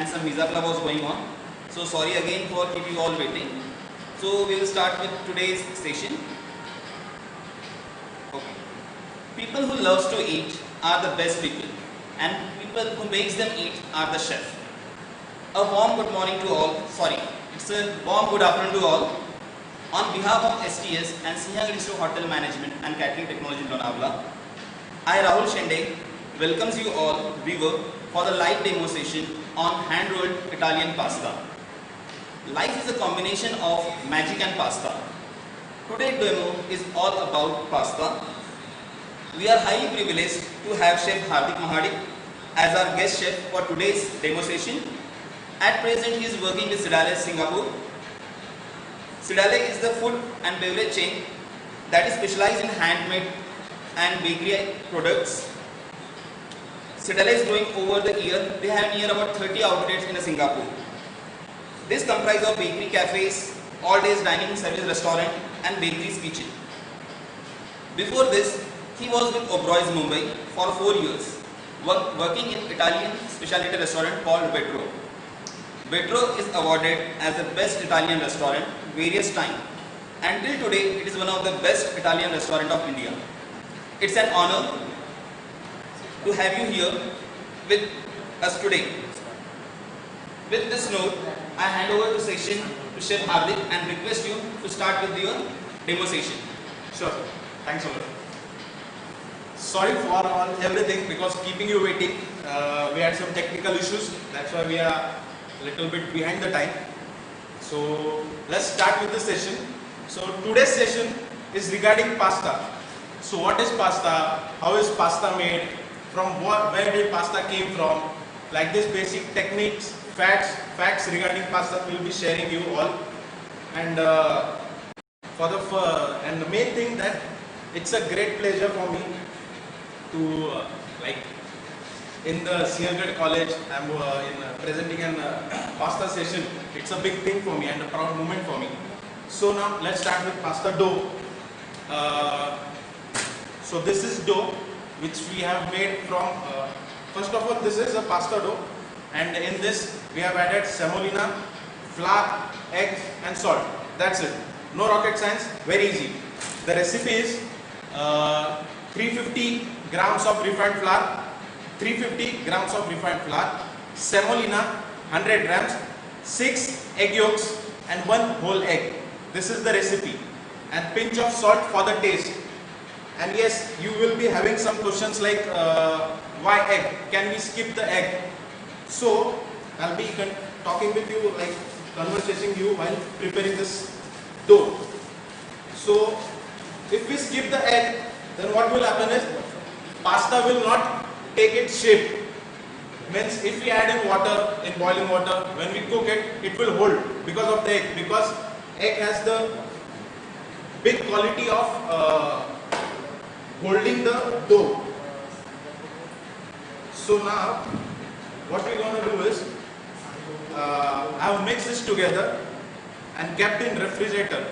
and some visa club was going on. So sorry again for keep you all waiting. So we will start with today's session. Okay. People who loves to eat are the best people, and people who makes them eat are the chef. A warm good morning to all. Sorry, it's a warm good afternoon to all. On behalf of STS and Sinhagad Institute of Hotel Management and Catering Technology Lonavala, I, Rahul Shende, welcomes you all viewer for the live demo session on hand-rolled Italian pasta. Life is a combination of magic and pasta. Today's demo is all about pasta. We are highly privileged to have Chef Hardik Mahadik as our guest chef for today's demo session. At present, he is working with Cedale Singapore. Cedale is the food and beverage chain that is specialized in handmade and bakery products. Cedale is growing over the year. They have near about 30 outlets in Singapore. This comprises of bakery cafes, all-days dining service restaurant and bakeries kitchen. Before this, he was with Oberoi's Mumbai for 4 years, working in Italian specialty restaurant called Vetro. Vetro is awarded as the best Italian restaurant various times. Until today, it is one of the best Italian restaurant of India. It's an honor to have you here with us today. With this note, I hand over the session to Chef Hardik and request you to start with your demo session. Sure. Thanks a lot. Sorry for all everything because keeping you waiting. We had some technical issues. That's why we are a little bit behind the time. So let's start with the session. So today's session is regarding pasta. So what is pasta? How is pasta made? From where did pasta came from? Like this basic techniques, facts regarding pasta we will be sharing you all. And the main thing that it's a great pleasure for me to in the Sinhagad College, I'm presenting an pasta session. It's a big thing for me and a proud moment for me. So now let's start with pasta dough. So this is dough which we have made from, first of all this is a pasta dough, and in this we have added semolina, flour, egg and salt. That's it. No rocket science, very easy. The recipe is 350 grams of refined flour, 350 grams of refined flour, semolina 100 grams, 6 egg yolks and 1 whole egg. This is the recipe, and pinch of salt for the taste. And yes, you will be having some questions like why egg? Can we skip the egg? So I'll be talking with you, like conversing you while preparing this dough. So if we skip the egg, then what will happen is pasta will not take its shape. Means if we add in water, in boiling water, when we cook it, it will hold because of the egg. Because egg has the big quality of holding the dough. So now what we're going to do is I have mixed this together and kept in refrigerator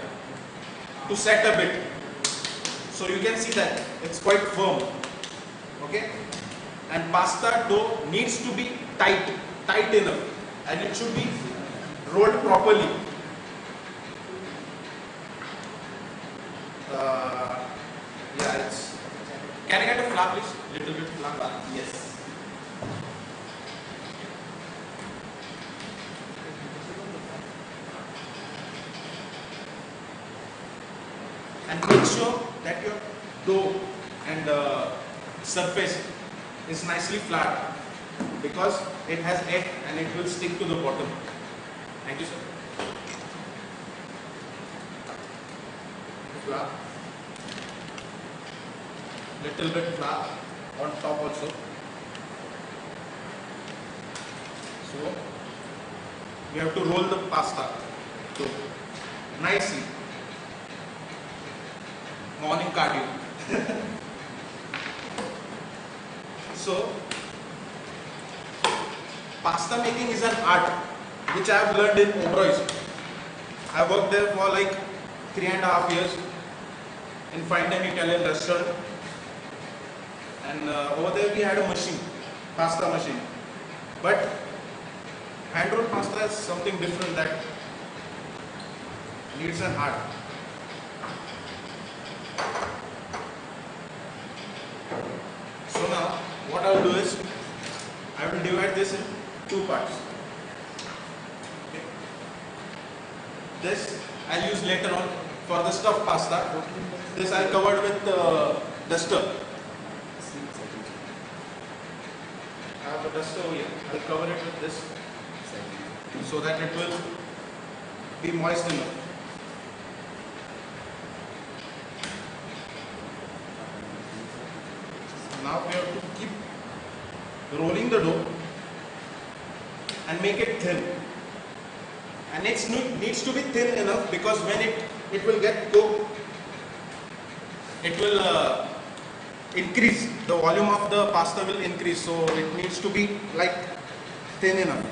to set a bit. So you can see that it's quite firm. Okay, and pasta dough needs to be tight enough, and it should be rolled properly. Yeah, it's. Can I get a flour, please? Little bit flour. Yes. And make sure that your dough and surface is nicely flat, because it has egg and it will stick to the bottom. Thank you, sir. Flour. Little bit flour on top also. So we have to roll the pasta dough nicely. Morning cardio. So pasta making is an art which I have learned in Oberoi's. I worked there for like 3.5 years in fine dining Italian restaurant, and over there we had a machine, pasta machine. But Hand roll pasta is something different that needs an art. So now what I will do is I will divide this in two parts. Okay. This I'll use later on for the stuffed pasta. This I'll cover with duster. I have a duster over here. I'll cover it with this so that it will be moist enough. Now we have to keep rolling the dough and make it thin. And it needs to be thin enough because when it will get cooked, it will increase. The volume of the pasta will increase, so it needs to be like thin enough.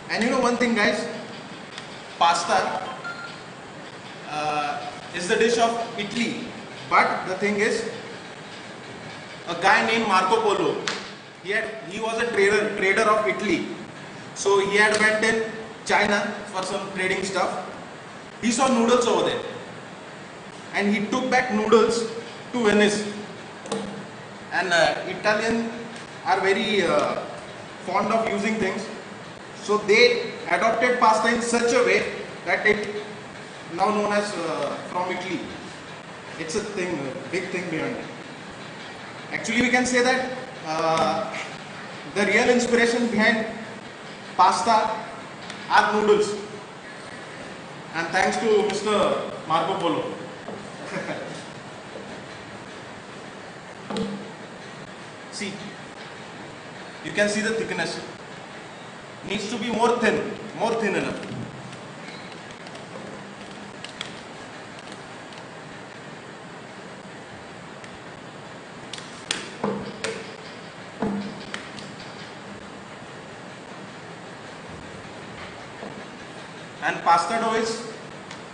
And you know one thing, guys, pasta is the dish of Italy, but the thing is, a guy named Marco Polo, he was a trader of Italy. So he had went in China for some trading stuff. He saw noodles over there, and he took back noodles to Venice. And Italians are very fond of using things, so they adopted pasta in such a way that it now known as from Italy. It's a thing, a big thing behind it. Actually, we can say that the real inspiration behind pasta are noodles. And thanks to Mr. Marco Polo. See, you can see the thickness. Needs to be more thin enough. And pasta dough is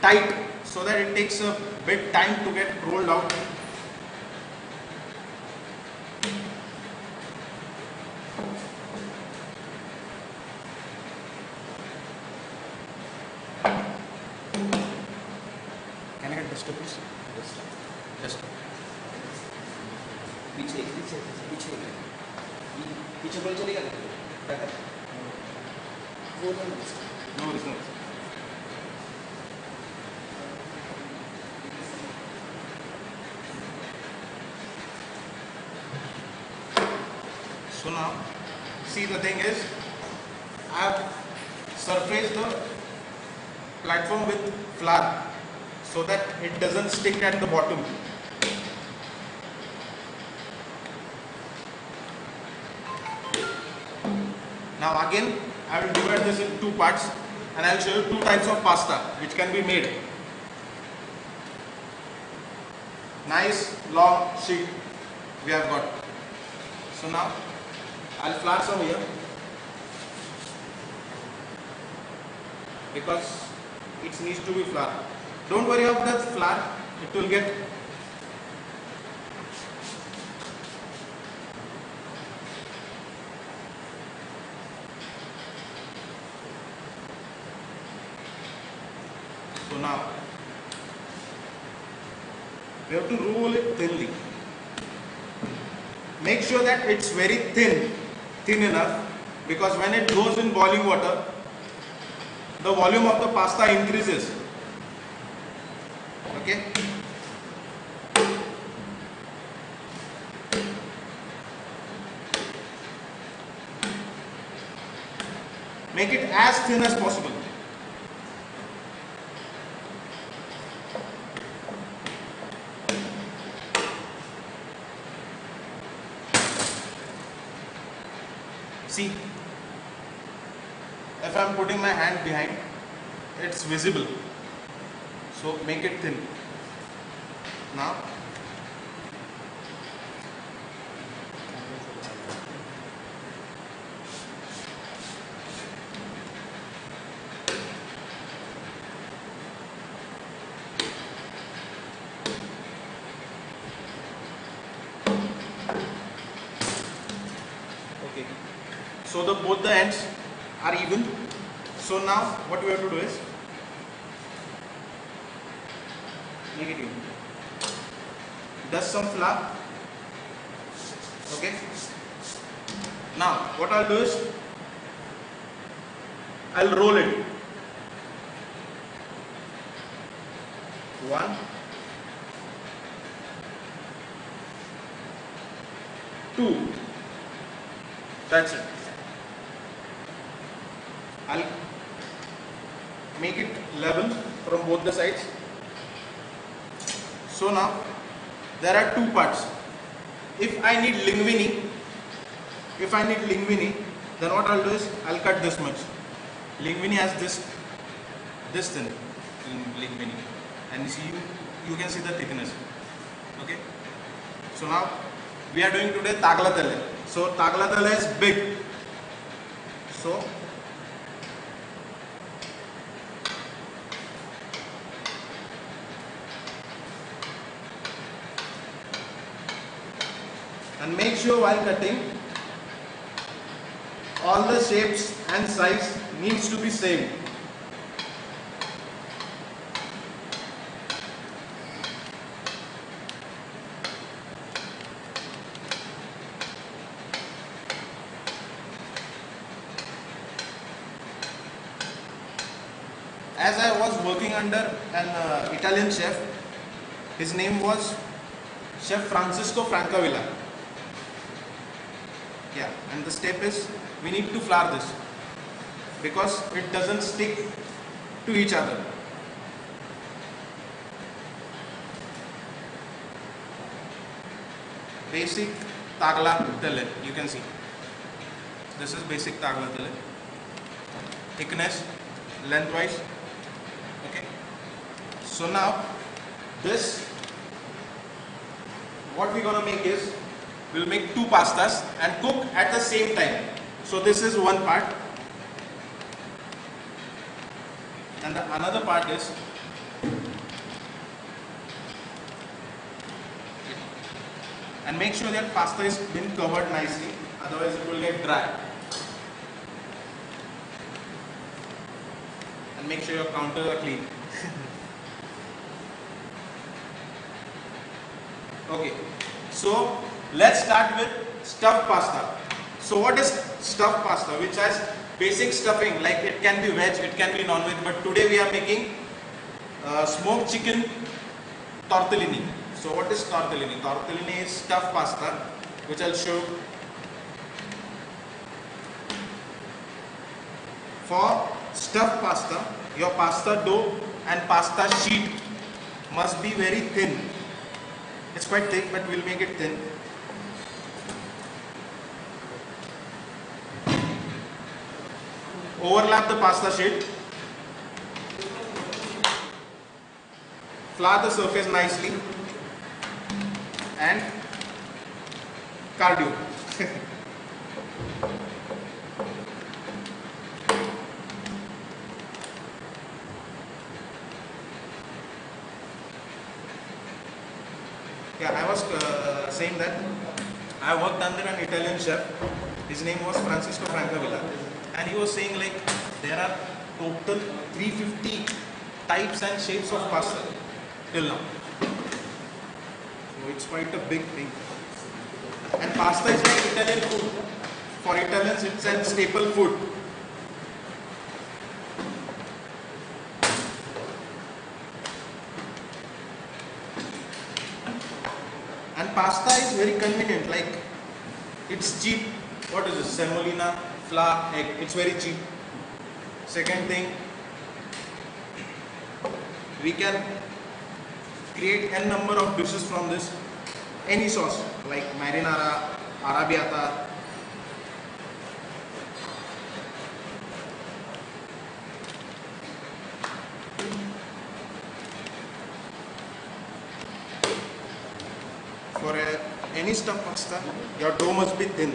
tight so that it takes a bit time to get rolled out. Can I get duster, please? Duster. पीछे बोल चलेगा No, it's not. So now, see, the thing is, I have surfaced the platform with flour so that it doesn't stick at the bottom. Now again, I will divide this in two parts and I will show you two types of pasta which can be made. Nice long sheet we have got. So now I'll flour some here because it needs to be flour. Don't worry about the flour, it will get so now we have to roll it thinly. Make sure that it's very thin enough, because when it goes in boiling water, the volume of the pasta increases. Okay? Make it as thin as possible. See, if I am putting my hand behind, it's visible. So make it thin. Now, Okay. So both the ends are even. So now what we have to do is make it even. Dust some flour. Okay. Now what I'll do is I'll roll it. 1, 2. That's it. I'll make it level from both the sides. So now there are two parts. If I need linguine, then what I'll do is I'll cut this much. Linguine has this thin linguine, and see you can see the thickness. Okay. So now we are doing today taglatale. So taglatale is big. So and make sure while cutting all the shapes and size needs to be same. As I was working under an Italian chef, his name was Chef Francisco Francavilla. Yeah, and the step is we need to flour this because it doesn't stick to each other. Basic taglatale, you can see. This is basic taglatale. Thickness, lengthwise. Okay. So now this, what we're gonna make is we'll make two pastas and cook at the same time. So this is one part, and the another part is and make sure that pasta is been covered nicely, otherwise it will get dry. And make sure your counters are clean. Okay, so let's start with stuffed pasta. So what is stuffed pasta? Which has basic stuffing, like it can be veg, it can be non-veg, but today we are making smoked chicken tortellini. So what is tortellini? Tortellini is stuffed pasta, which I'll show. For stuffed pasta, your pasta dough and pasta sheet must be very thin. It's quite thick, but we'll make it thin. Overlap the pasta sheet. Flour the surface nicely. And cardio. Yeah, I was saying that I worked under an Italian chef. His name was Francisco Francavilla, and he was saying like there are total 350 types and shapes of pasta till now. So it's quite a big thing. And pasta is like Italian food. For Italians, it's a staple food. And pasta is very convenient, like it's cheap. What is this? Semolina, flour, egg. It's very cheap. Second thing, we can create n number of dishes from this. Any sauce like marinara, arrabbiata. For any stuffed pasta, your dough must be thin.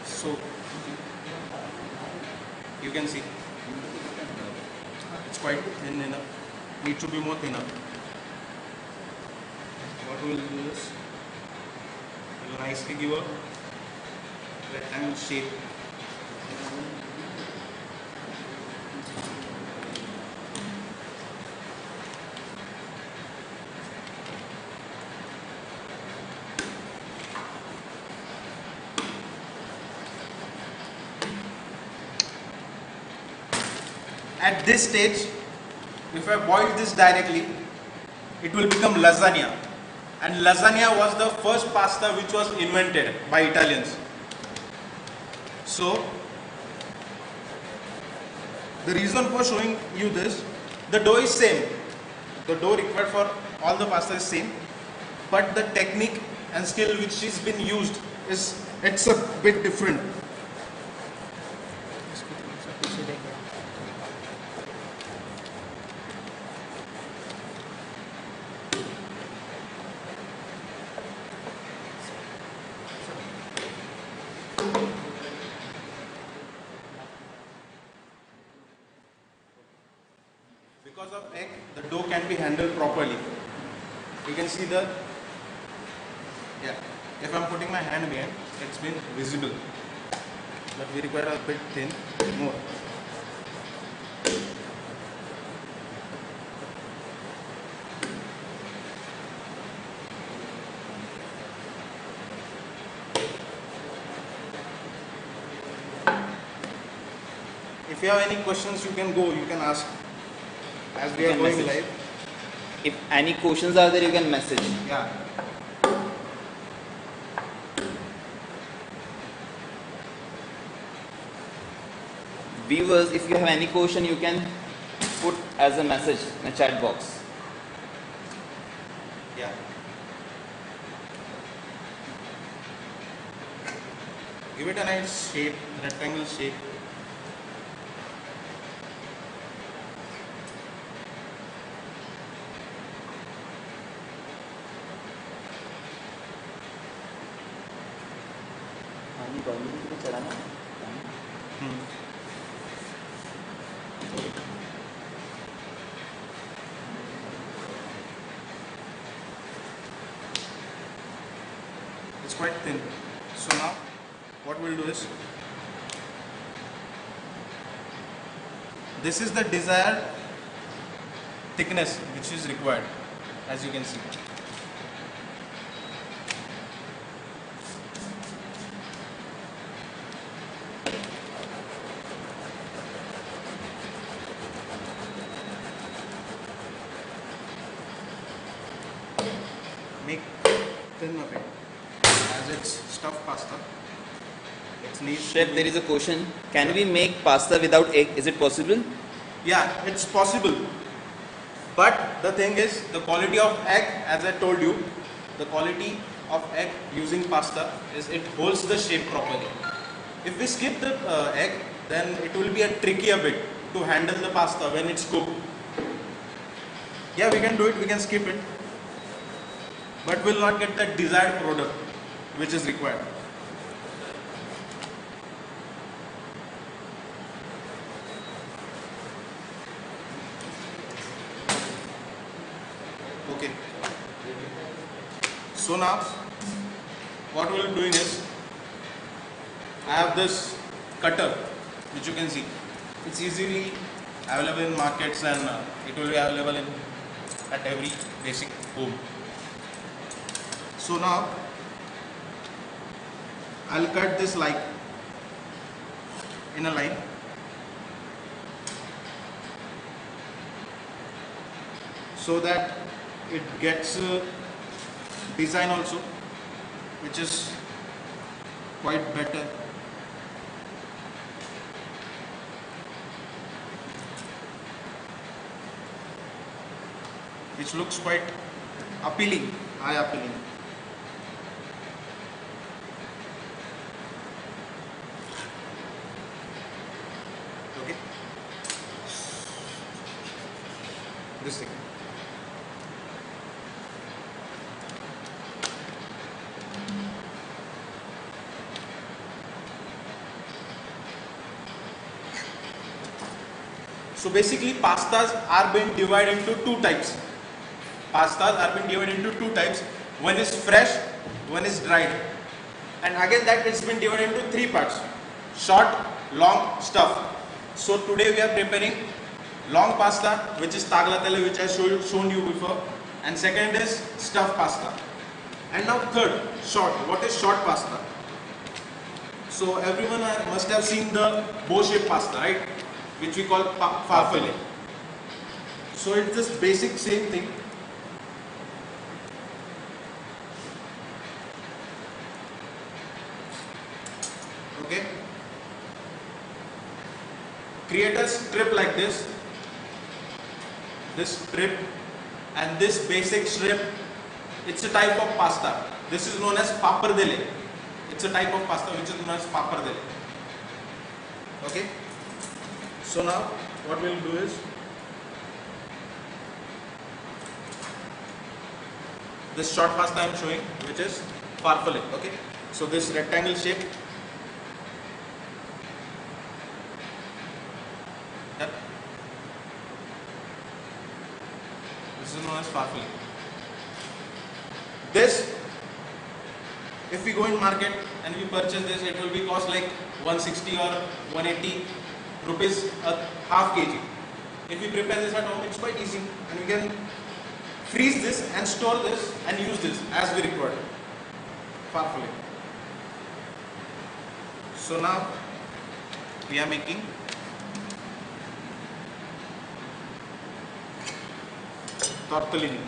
So you can see it's quite thin enough. Need to be more thinner. What we will do is we will nicely give a rectangle shape. At this stage, if I boil this directly, it will become lasagna. And lasagna was the first pasta which was invented by Italians. So, the reason for showing you this, the dough is same. The dough required for all the pasta is same, but the technique and skill which is been used it's a bit different. Because of egg, the dough can be handled properly. You can see the, yeah, if I'm putting my hand behind, it's been visible. But we require a bit thin, more. If you have any questions, you can go, you can ask. As we are going live. If any questions are there, you can message. Yeah. Viewers, if you have any question, you can put as a message in a chat box. Yeah. Give it a nice shape, rectangle shape. It's quite thin. So now what we'll do is, this is the desired thickness which is required, as you can see. Make thin of it, as it's stuffed pasta. It needs Chef, there is a question. Can we make pasta without egg? Is it possible? Yeah, it's possible. But the thing is, the quality of egg, as I told you, the quality of egg using pasta is it holds the shape properly. If we skip the egg, then it will be a trickier bit to handle the pasta when it's cooked. Yeah, we can do it, we can skip it. But we'll not get the desired product which is required. Okay. So now, what we'll be doing is, I have this cutter which you can see. It's easily available in markets, and it will be available at every basic home. So now, I'll cut this like in a line. So that it gets design also, which is quite better. Which looks quite appealing, eye appealing. Okay. This thing. So basically pastas are being divided into two types. Pastas are being divided into two types. One is fresh, one is dried. And again that it's been divided into three parts. Short, long, stuffed. So today we are preparing long pasta, which is taglatelle, which I shown you before. And second is stuffed pasta. And now third, short. What is short pasta? So everyone must have seen the bow-shaped pasta, right? Which we call farfalle. So it's just basic same thing. Okay. Create a strip like this. This strip and this basic strip. It's a type of pasta. This is known as pappardelle. It's a type of pasta which is known as pappardelle. Okay. So now what we'll do is this short pasta I am showing, which is farfalle. Okay. So this rectangle shape. Yep. This is known as farfalle. This, if we go in market and we purchase this, it will be cost like 160 or 180 rupees a half kg. If we prepare this at home, it's quite easy, and we can freeze this and store this and use this as we require. Farfalle. So now we are making tortellini.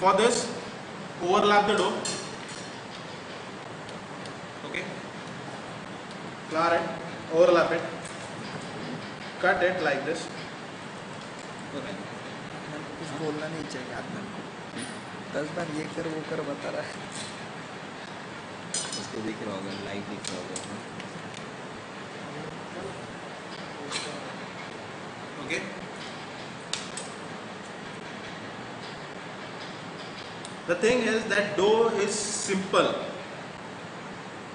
For this, overlap the dough. Okay. Flour it, overlap it, cut it like this. Okay. कुछ बोलना नहीं चाहिए आपने 10 बार ये कर वो कर बता रहा है उसको दिख रहा होगा, लाइव दिख रहा होगा. Okay. The thing is that dough is simple.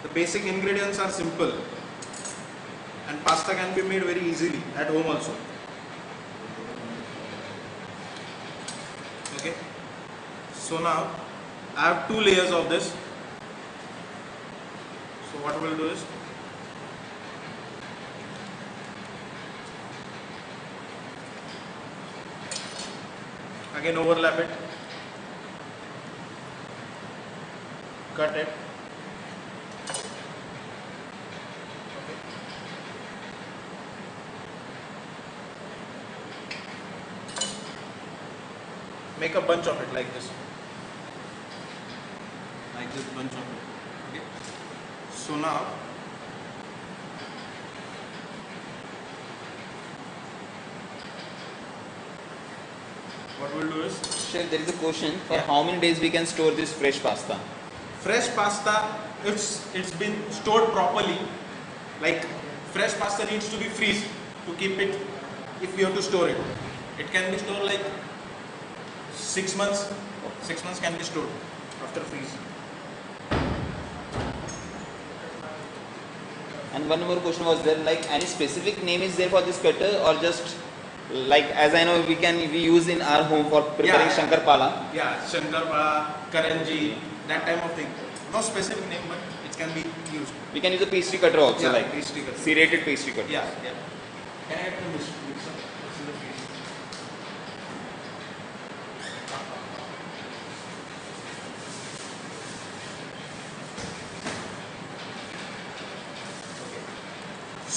The basic ingredients are simple, and pasta can be made very easily at home also. Okay. So now I have two layers of this. So what we'll do is again overlap it, cut it. Okay. Make a bunch of it like this. Like this bunch of it. Okay. So now what we'll do is Chef, there is a question. For Yeah. how many days we can store this fresh pasta? fresh pasta, it's been stored properly. Like fresh pasta needs to be freezed to keep it if you have to store it. It can be stored like 6 months. 6 months can be stored after freeze. And one more question was there, like any specific name is there for this cutter, or just like, as I know, we use in our home for preparing Yeah. Shankarpala. Yeah, Shankarpala, Karanji, that type of thing. No specific name, but it can be used. We can use a pastry cutter also, Yeah, like pastry cutter. serrated pastry cutter. Yeah, yeah. Can I have the mixer? This is the freeze.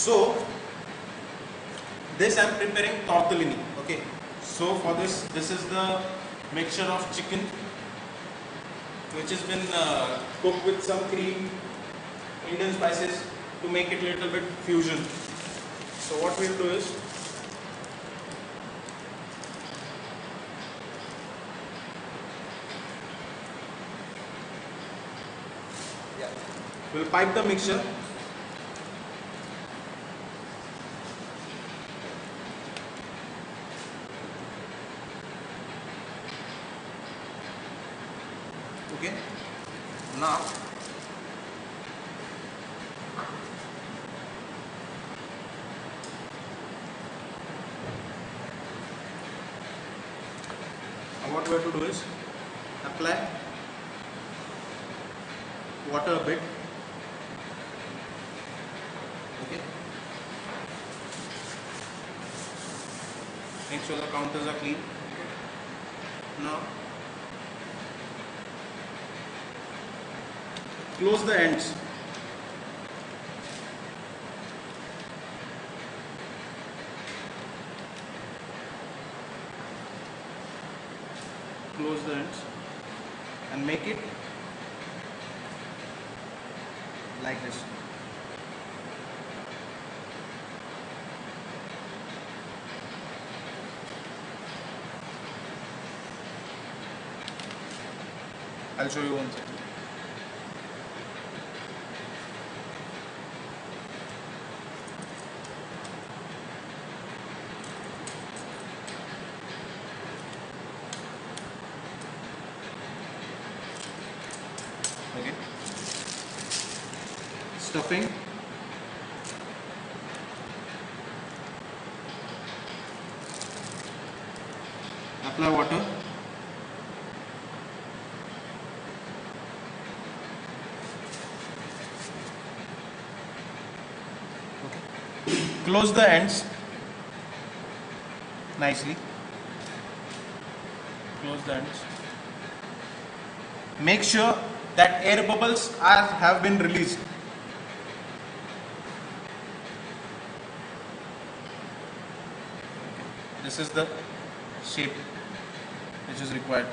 So this I am preparing tortellini. Okay. So for this is the mixture of chicken which has been cooked with some cream, Indian spices to make it a little bit fusion. So what we'll do is we'll pipe the mixture. Okay. Now what we have to do is apply water a bit. Okay. Make sure the counters are clean. Now close the ends. Close the ends and make it like this. I'll show you one second. Okay. Stuffing. Apply water. Okay. Close the ends nicely. Close the ends. Make sure that air bubbles have been released. This is the shape which is required.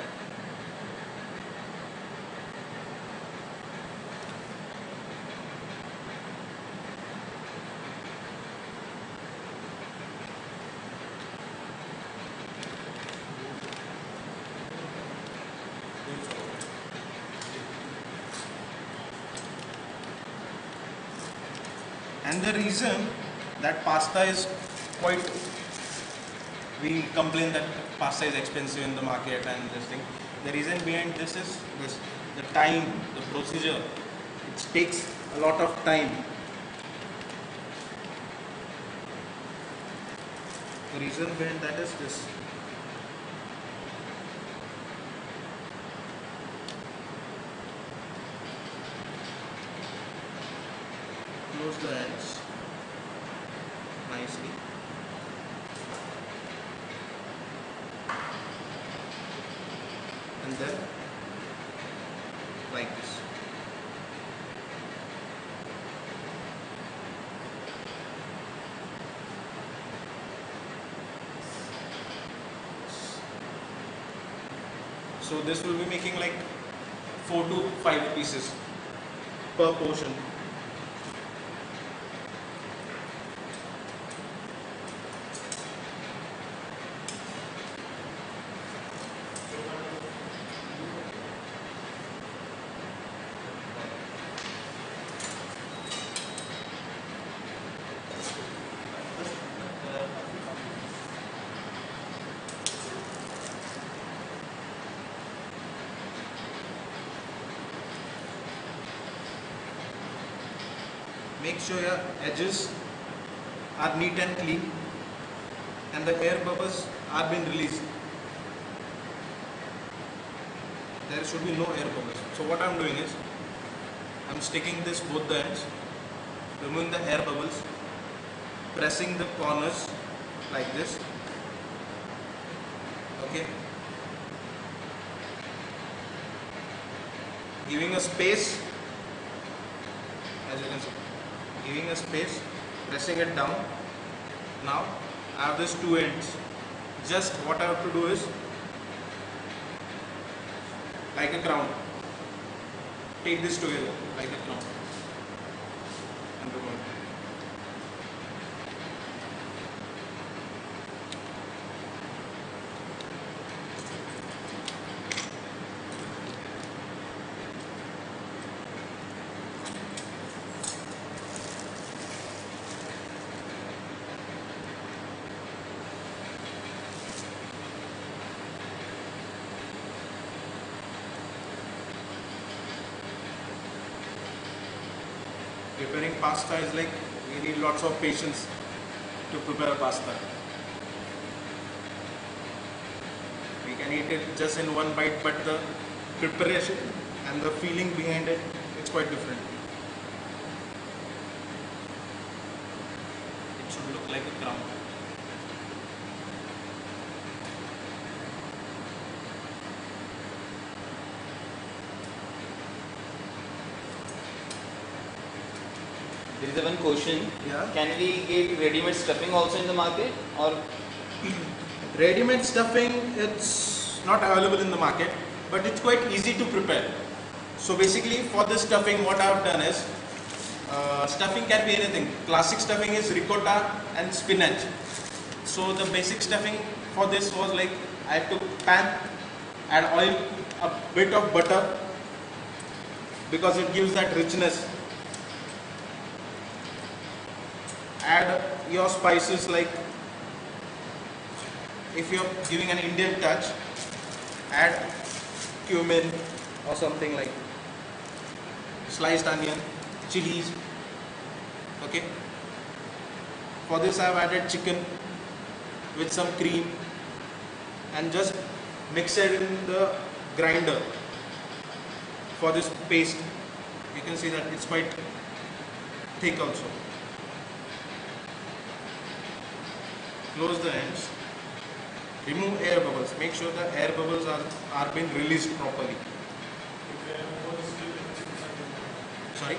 And the reason that pasta is quite, we complain that pasta is expensive in the market and this thing. The reason behind this is this, the time, the procedure. It takes a lot of time. The reason behind that is this. Close the ends nicely. And then like this. So this will be making like 4 to 5 pieces per portion. Make sure your edges are neat and clean and the air bubbles are being released. There should be no air bubbles. So what I am doing is, I am sticking this both the ends, removing the air bubbles, pressing the corners like this. Okay. Giving a space, as you can see. Giving a space, pressing it down. Now I have these two ends. Just what I have to do is, like a crown, take this together like a crown and remove it. Preparing pasta is like, we need lots of patience to prepare pasta. We You can eat it just in one bite, but the preparation and the feeling behind it, it's quite different. It should look like a crown. There is a one question. Yeah. Can we get ready-made stuffing also in the market, or Ready-made stuffing, it's not available in the market, but it's quite easy to prepare. So basically for this stuffing, what I've done is, stuffing can be anything. Classic stuffing is ricotta and spinach. So the basic stuffing for this was like, I took pan, add oil, a bit of butter, because it gives that richness. Add your spices, like if you're giving an Indian touch, add cumin or something, like sliced onion, chilies. Okay. For this I've added chicken with some cream and just mix it in the grinder for this paste. You can see that it's quite thick also. Close the ends. Remove air bubbles. Make sure the air bubbles are being released properly. Sorry?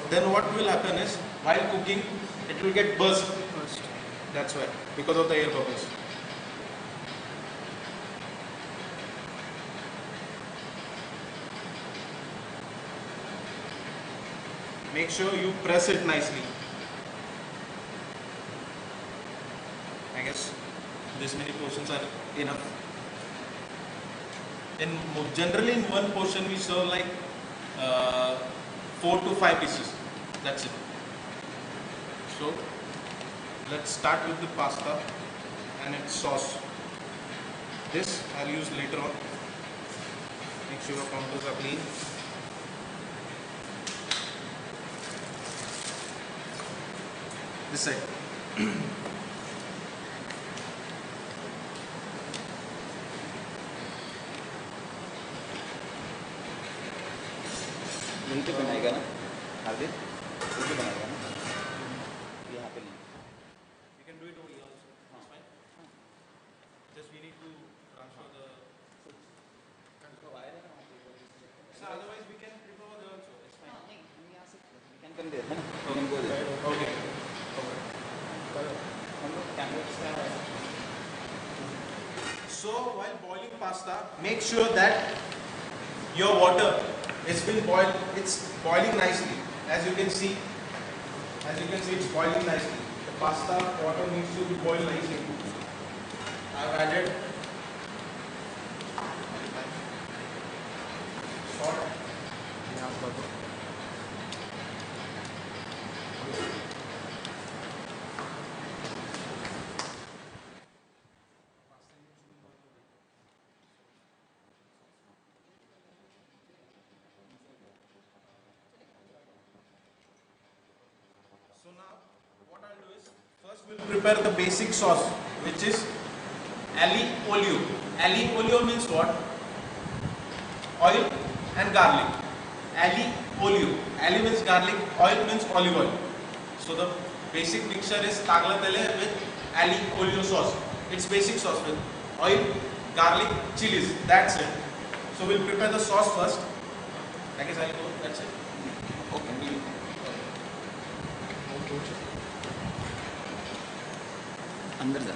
Then what will happen is, while cooking, it will get burst. That's why, because of the air bubbles. Make sure you press it nicely. I guess this many portions are enough. Generally in one portion we serve like 4 to 5 pieces. That's it. So let's start with the pasta and its sauce. This I'll use later on. Make sure your counters are clean. This side. यहीं पे बनाएगा ना हार्दिक, यहीं पे बनाएगा ना, यहाँ पे नहीं. You can do it over here also. That's fine. Just we need to transfer the. So otherwise we can prepare over there also. It's fine. नहीं, हम यहाँ से we can come there, है ना? We can go there. Okay. हम लोग कैमरे. So while boiling pasta, make sure that your water is been boiled. It's boiling nicely. As you can see, it's boiling nicely. The pasta water needs to be boiled nicely. I've added salt. So now what I'll do is, first we'll prepare the basic sauce, which is aglio olio. Aglio olio means what? Oil and garlic. Aglio olio. Aglio means garlic, oil means olive oil. So the basic mixture is taglatele with aglio olio sauce. It's basic sauce with oil, garlic, chilies. That's it. So we'll prepare the sauce first. I guess I'll go. That's it. Okay. अंदर जा.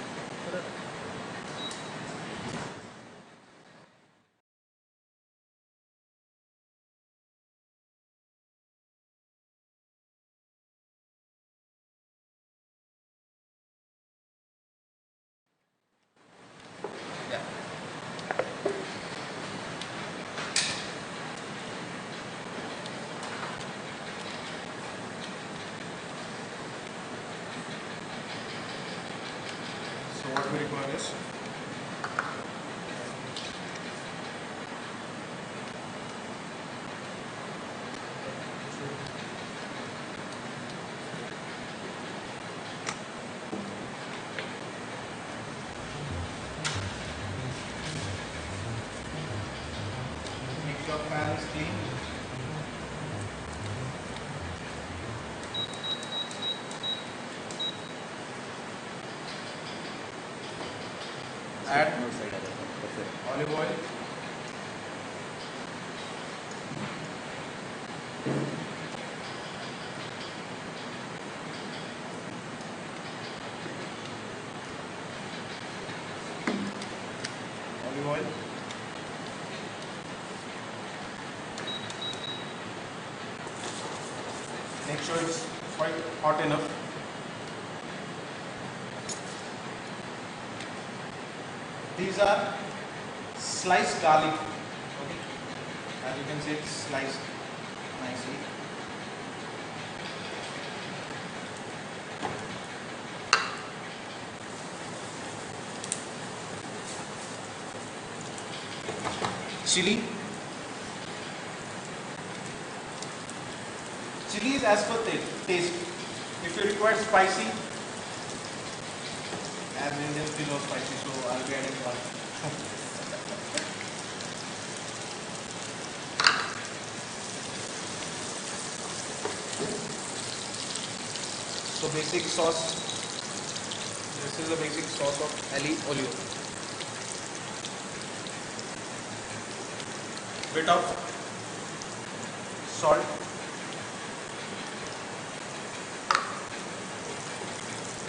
So what we require is Add No side perfect. olive oil. Olive oil. Make sure it's quite hot enough. These are sliced garlic. Okay. As you can see, it's sliced nicely. Chili. Chili is as per taste. If you require spicy, as Indians we know spicy, so I'll be adding one. So basic sauce. This is the basic sauce of olio. Bit of salt.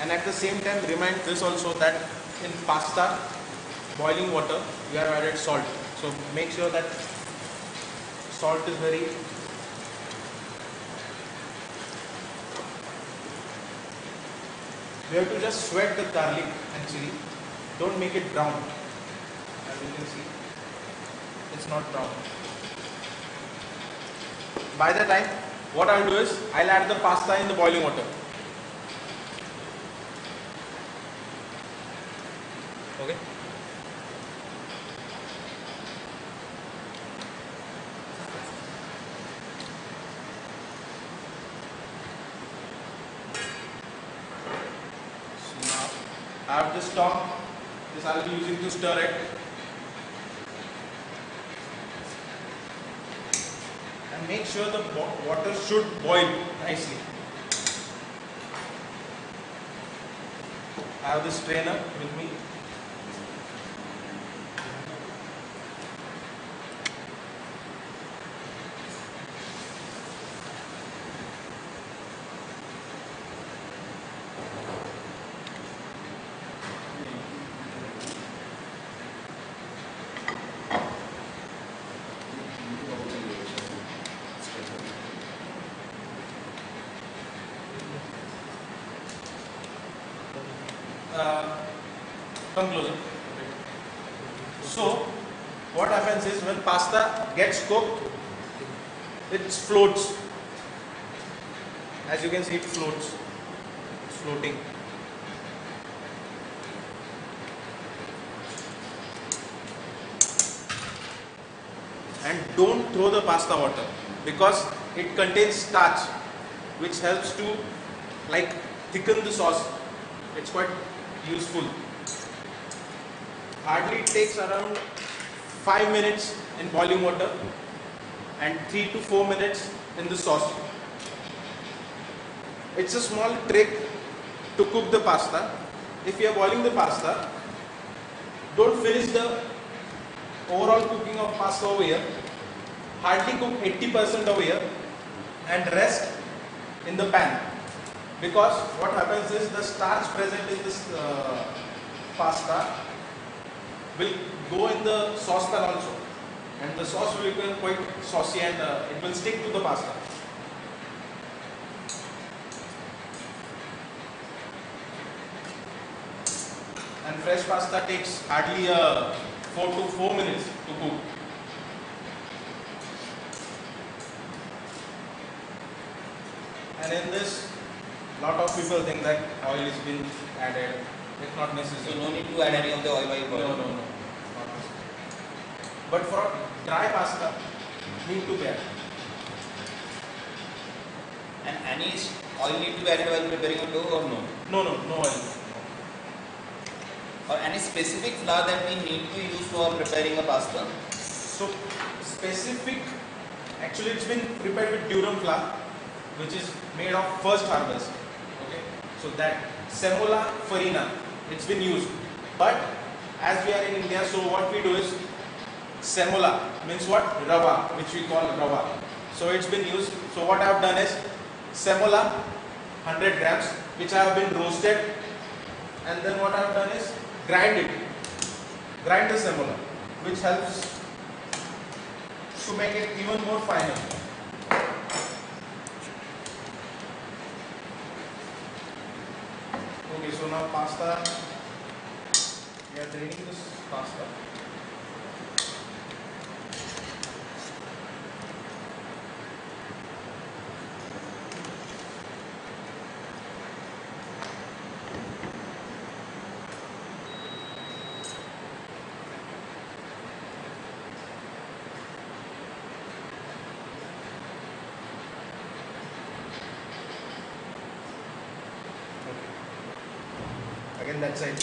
And at the same time remind this also that in pasta, boiling water, we have added salt. So make sure that salt is very we have to just sweat the garlic and chili. Don't make it brown. As you can see, it's not brown. By the time, what I'll do is I'll add the pasta in the boiling water. Okay. So now I have this tongue. This I'll be using to stir it. And make sure the water should boil nicely. I have this strainer with me. Come closer. So, what happens is when pasta gets cooked, it floats. As you can see, it floats. It's floating. And don't throw the pasta water because it contains starch, which helps to thicken the sauce. It's quite useful. Hardly it takes around 5 minutes in boiling water and 3 to 4 minutes in the sauce. It's a small trick to cook the pasta. If you are boiling the pasta, don't finish the overall cooking of pasta over here. Hardly cook 80% over here and rest in the pan. Because what happens is the starch present in this pasta will go in the saucepan also, and the sauce will become quite saucy and it will stick to the pasta. And fresh pasta takes hardly 4 to 4 minutes to cook. And in this, lot of people think that oil is being added. It's not necessary. So no need to add any of the oil while boiling. No. But for dry pasta, need to be added. And any oil need to be added while preparing a dough or no? No oil. Or any specific flour that we need to use for preparing a pasta? So specific, actually it's been prepared with durum flour, which is made of first harvest. Okay, so that semola farina, it's been used. But as we are in India, so what we do is semola, means what? Rava, which we call rava. So it's been used. So what I have done is semola 100 grams, which I have been roasted, and then what I have done is grind the semola, which helps to make it even more finer. Okay, so now pasta, we are draining this pasta. Again that side.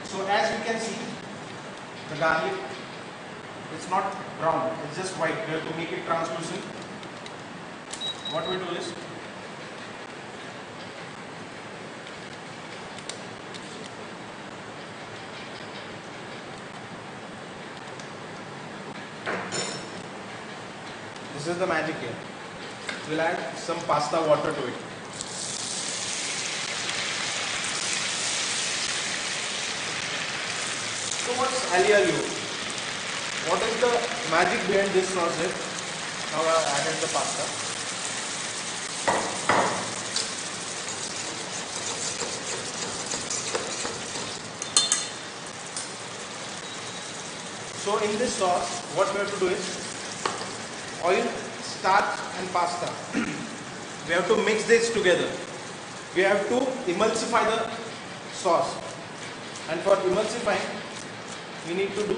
So as you can see, the garlic, it's not brown, it's just white. We have to make it translucent. What we do is this is the magic here. We'll add some pasta water to it. So what's alio olio? What is the magic behind this sauce is? Now I have added the pasta. So in this sauce, what we have to do is oil, starch and pasta. We have to mix this together. We have to emulsify the sauce. And for emulsifying, we need to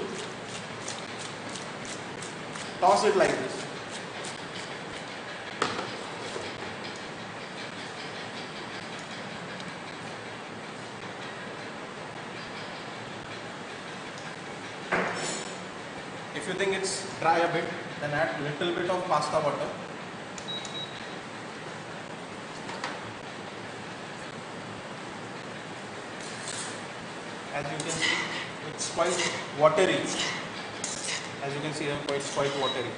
toss it like this. If you think it's dry a bit, then add little bit of pasta water. As you can see, it's quite watery. As you can see, it's quite watery.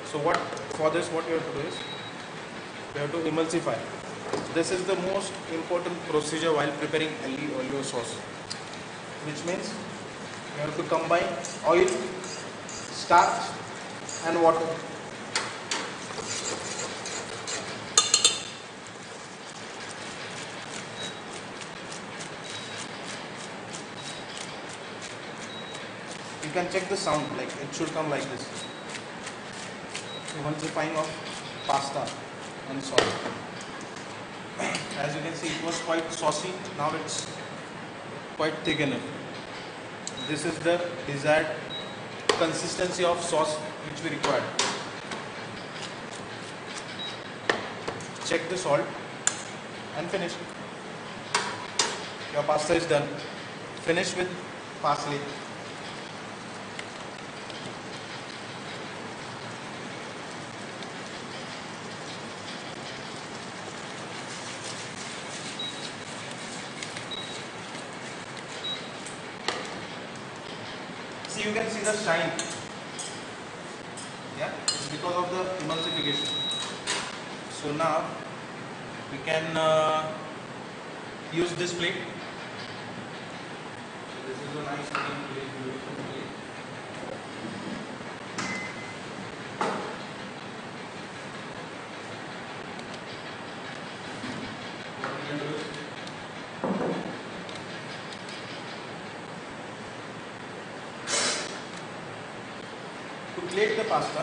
So for this, what you have to do is, you have to emulsify. This is the most important procedure while preparing alio olio sauce, which means you have to combine oil, starch and water. You can check the sound, like it should come like this. Emulsifying of pasta and sauce. As you can see, it was quite saucy. Now it's quite thick enough. This is the desired consistency of sauce which we require. Check the salt and finish. Your pasta is done. Finish with parsley. See, you can see the shine. Yeah, it's because of the emulsification. So now we can use this plate. So this is a nice clean plate, beautiful plate. What we can do is to plate the pasta,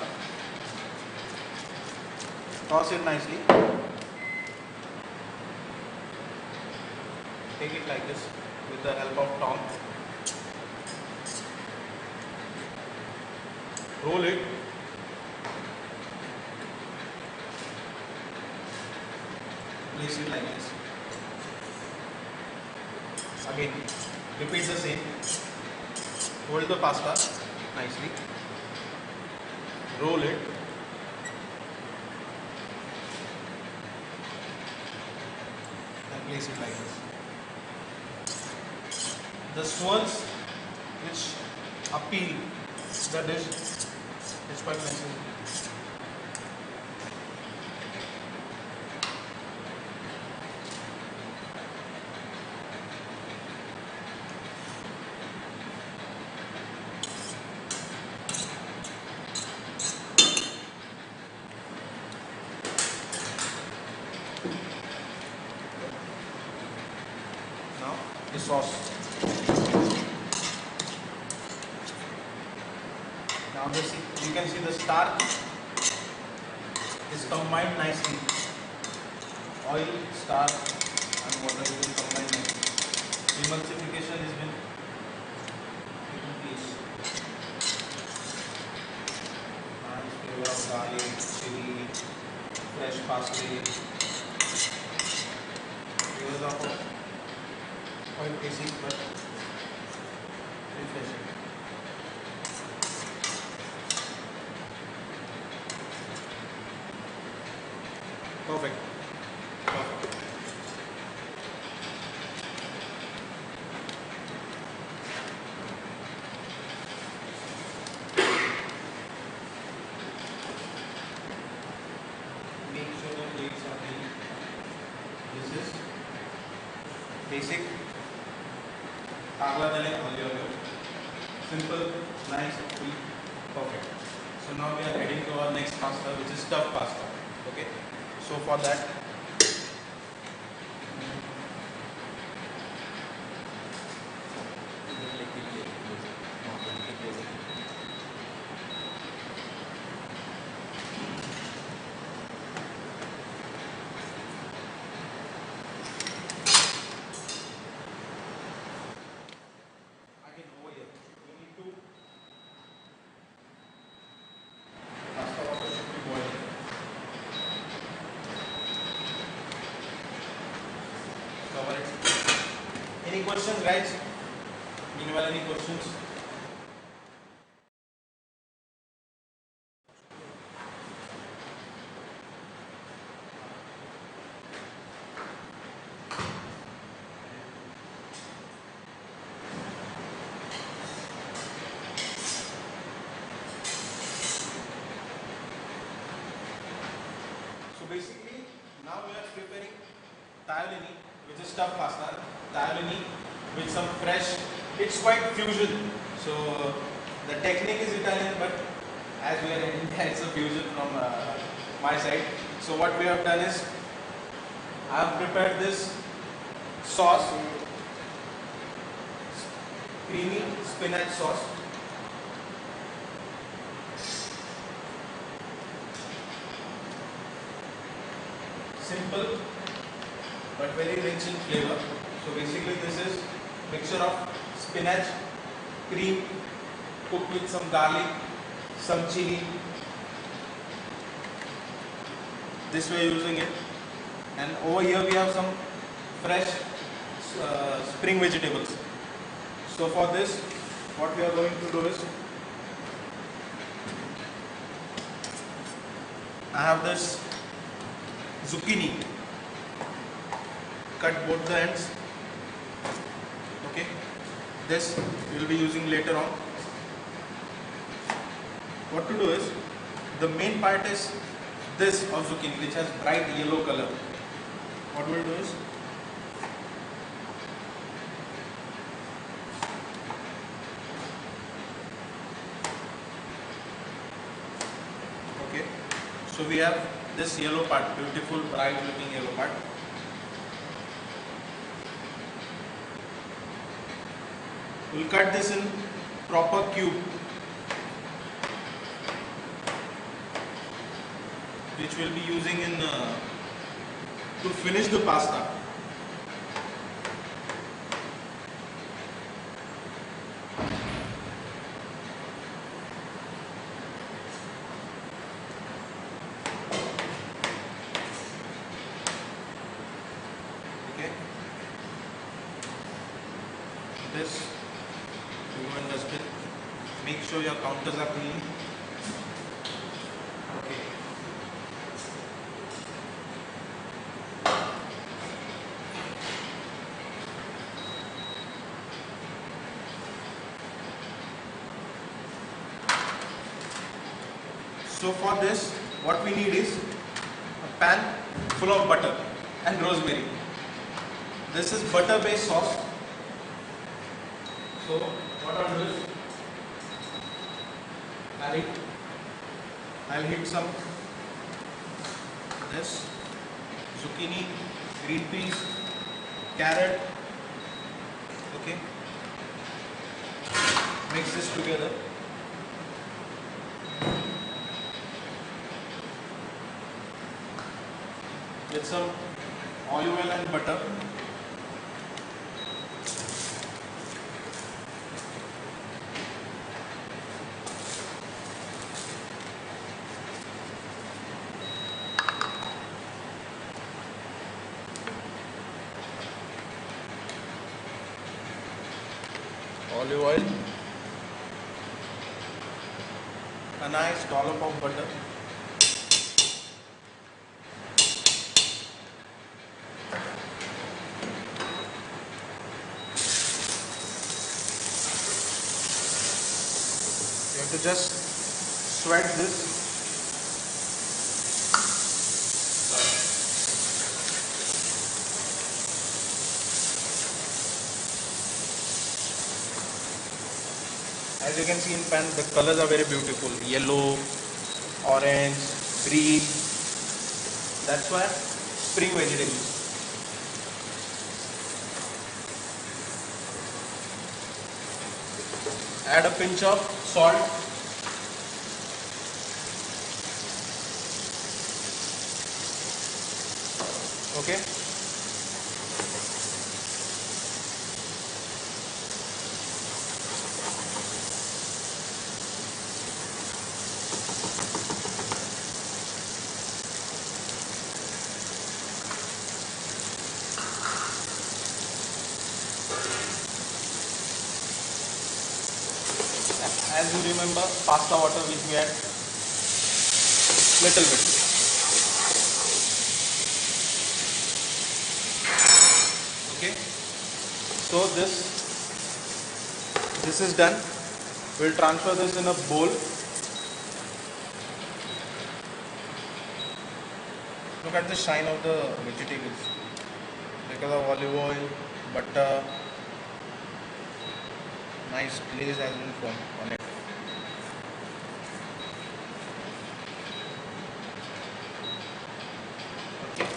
toss it nicely, take it like this with the help of tongs, roll it, place it like this, again repeat the same, hold the pasta nicely, roll it. And place it like this. The swirls which appeal the dish is quite necessary. Now the sauce. Now this, you can see the starch is combined nicely. Oil, starch and water has been combined nicely. Emulsification has been taken place. Nice flavor of garlic, chili, fresh parsley. Flavors are quite basic but refreshing. Perfect. Perfect. Make sure the legs are clean. This is basic Kagla dale olio. Simple, nice, quick, perfect. So now we are heading to our next pasta, which is stuffed pasta. Okay. So for that, again over here, we need to pasta water should be boiling. Cover it. Any questions, guys? Meanwhile, any questions? So basically, now we are preparing tagliolini, which is stuffed pasta. Tagliolini with some fresh. It's quite fusion. So the technique is Italian, but as we are in India, it's a fusion from my side. So what we have done is, I have prepared this sauce, creamy spinach sauce. Simple but very rich in flavor. So basically this is mixture of spinach, cream, cooked with some garlic, some chili. This way using it. And over here we have some fresh spring vegetables. So for this, what we are going to do is, I have this zucchini, cut both the ends. Okay, this we will be using later on. What to do is, the main part is this of zucchini, which has bright yellow color. What we'll do is, okay, so we have this yellow part, beautiful bright looking yellow part. We'll cut this in proper cube, which we'll be using in to finish the pasta. Okay. This you go and dust it. Make sure your counters are clean. So for this, what we need is a pan full of butter and rosemary. This is butter based sauce. So what I'll do is I'll heat some this zucchini, green peas, carrot. Okay, mix this together. With some olive oil and butter. Olive oil, a nice dollop of butter, you have to just sweat this. As you can see in pan, the colors are very beautiful. Yellow, orange, green. That's why spring vegetables. Add a pinch of salt. Okay. As you remember, pasta water which we add little bit. Okay. So this is done. We'll transfer this in a bowl. Look at the shine of the vegetables because of olive oil, butter. Nice glaze has been formed on it. Okay.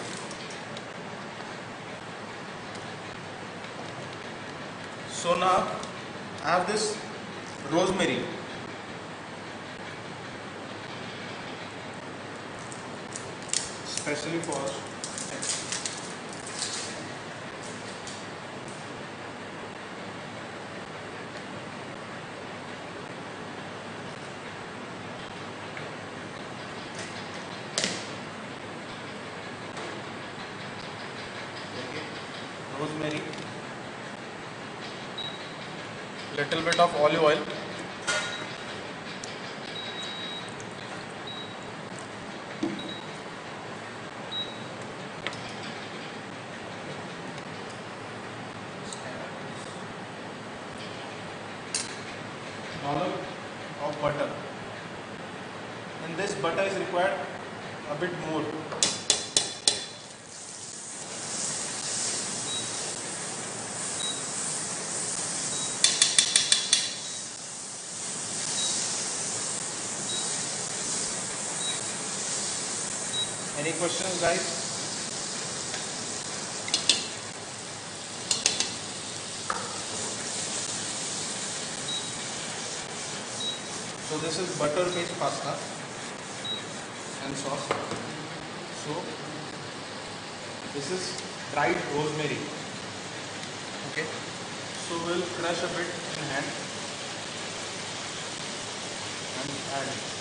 So now I have this rosemary. Especially for us. Rosemary, little bit of olive oil, dollop of butter, and this butter is required a bit more. Any questions, guys? So this is butter based pasta and sauce. So this is dried rosemary. Okay. So we'll crush a bit in hand and add it.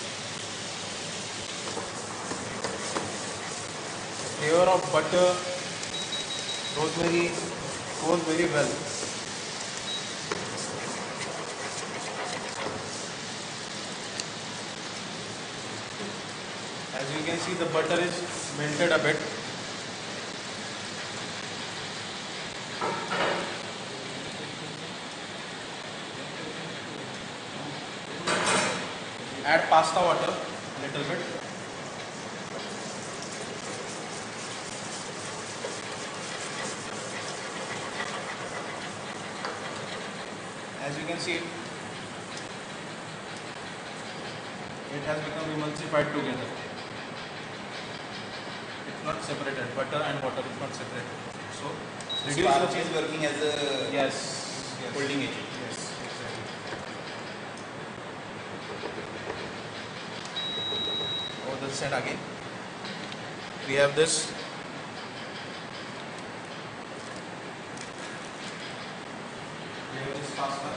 The flavor of butter, rosemary goes very well. As you can see, the butter is melted a bit. Add pasta water, a little bit. As you can see, it has become emulsified together. It's not separated. Butter and water is not separated. So reduce the Starch is working as a yes, holding agent. yes, exactly. Over the set again. We have this. We have this pasta,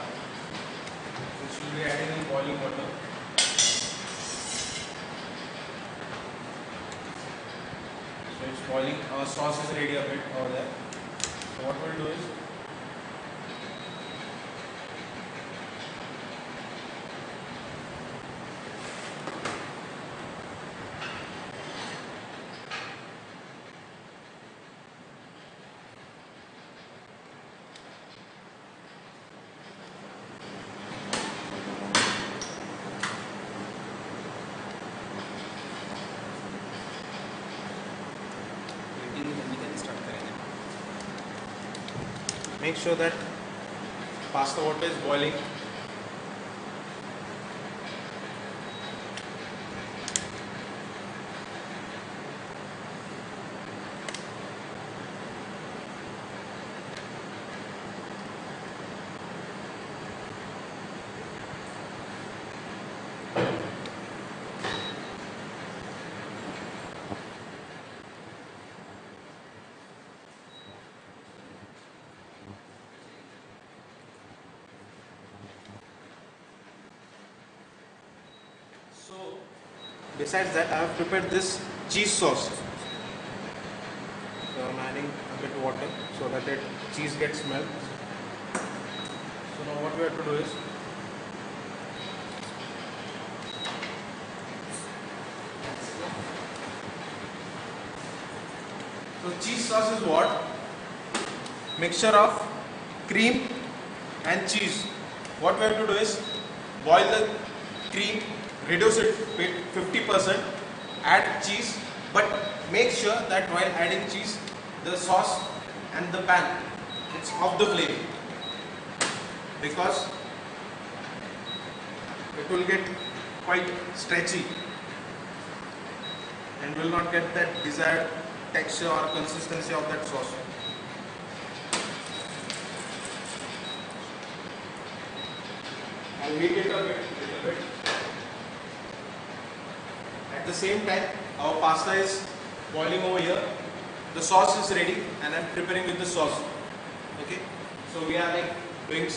which will be added in boiling water. So it's boiling. Our sauce is ready a bit over there. So what we'll do is make sure that pasta water is boiling. So, besides that, I have prepared this cheese sauce. So, I am adding a bit of water so that the cheese gets melt. So, now what we have to do is so cheese sauce is what? Mixture of cream and cheese. What we have to do is boil the cream, reduce it with 50%, add cheese, but make sure that while adding cheese, the sauce and the pan, it's off the flame, because it will get quite stretchy and will not get that desired texture or consistency of that sauce. I'll heat it a little bit. At the same time, our pasta is boiling over here. The sauce is ready, and I'm preparing with the sauce. Okay, so we are like doing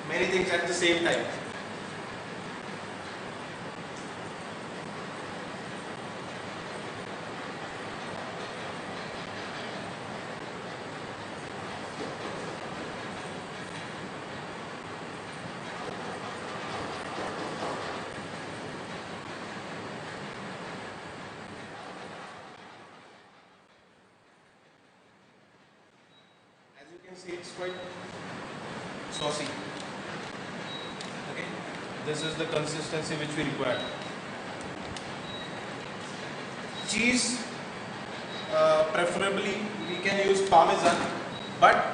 many things at the same time. As you can see, it's quite saucy. Okay, this is the consistency which we require. Cheese, preferably we can use Parmesan, but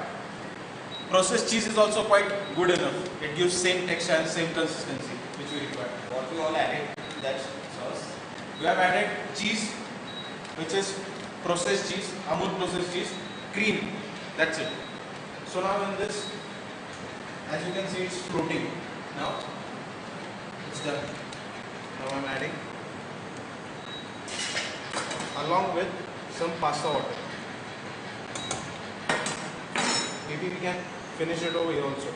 processed cheese is also quite good enough. It gives same texture and same consistency which we require. What we all added to that sauce? We have added cheese, which is processed cheese, Amul processed cheese, cream. That's it. So now in this, as you can see, it's floating. Now it's done. Now I'm adding along with some pasta water. Maybe we can finish it over here also.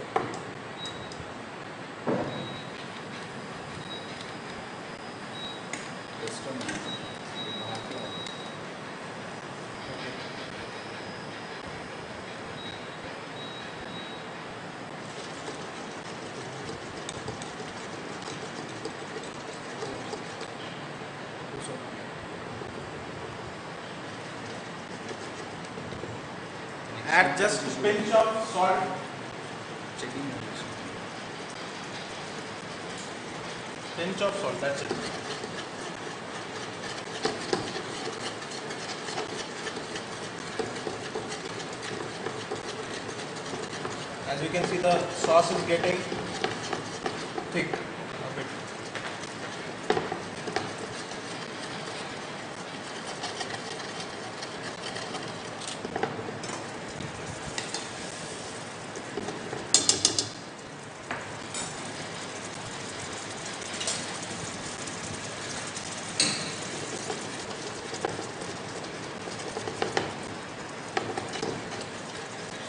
Add just a pinch of salt. Pinch of salt, that's it. As you can see, the sauce is getting thick a bit.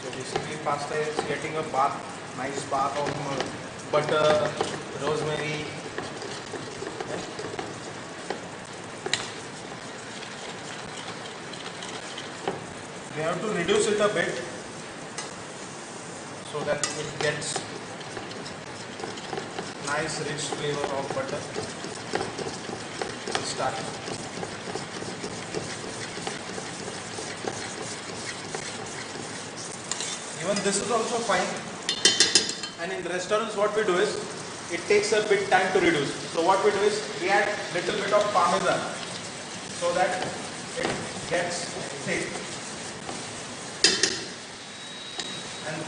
So basically pasta is getting a bath, nice bath of butter, rosemary. We have to reduce it a bit so that it gets nice rich flavor of butter. Let's start. Even this is also fine. And in restaurants what we do is, it takes a bit time to reduce. So what we do is, we add little bit of parmesan so that it gets thick.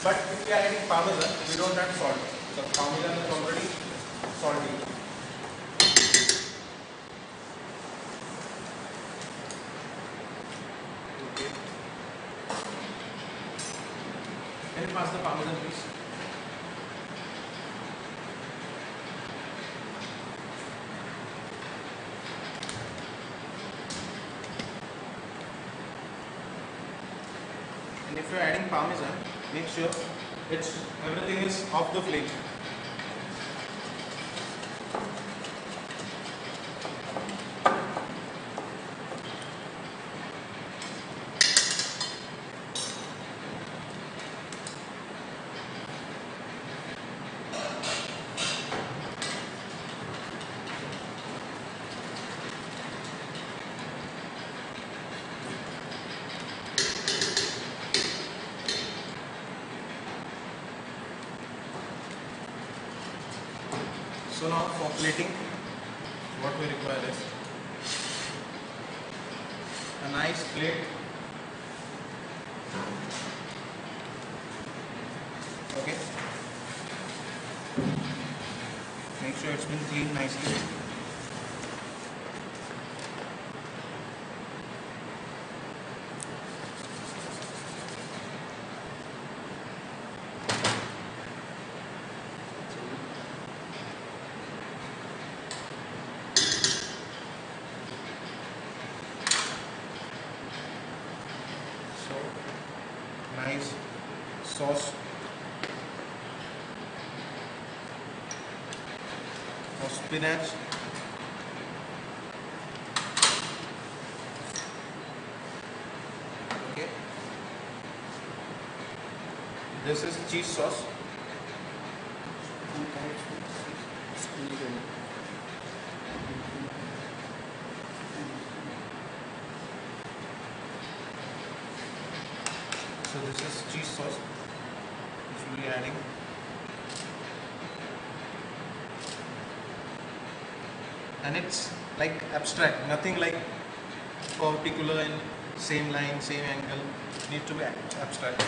But if we are adding parmesan, we don't add salt. The parmesan is already salty. Okay. Can you pass the parmesan, please? And if you are adding parmesan, make sure everything is off the flame. So now for plating, what we require is a nice plate. Okay. Make sure it's been cleaned nicely. So nice sauce for spinach. Okay. This is cheese sauce. So this is cheese sauce which we'll be adding. And it's like abstract, nothing like particular in same line, same angle. It needs to be abstract.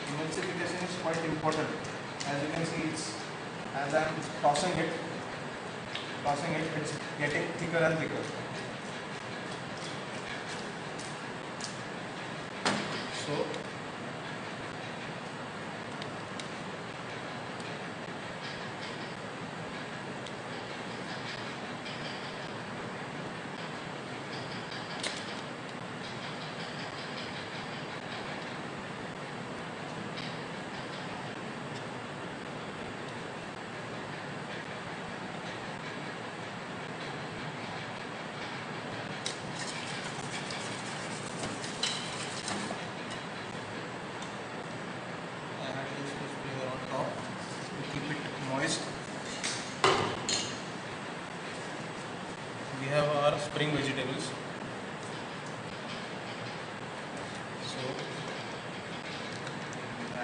Emulsification is quite important. As you can see, as I am tossing it, it's getting thicker and thicker. So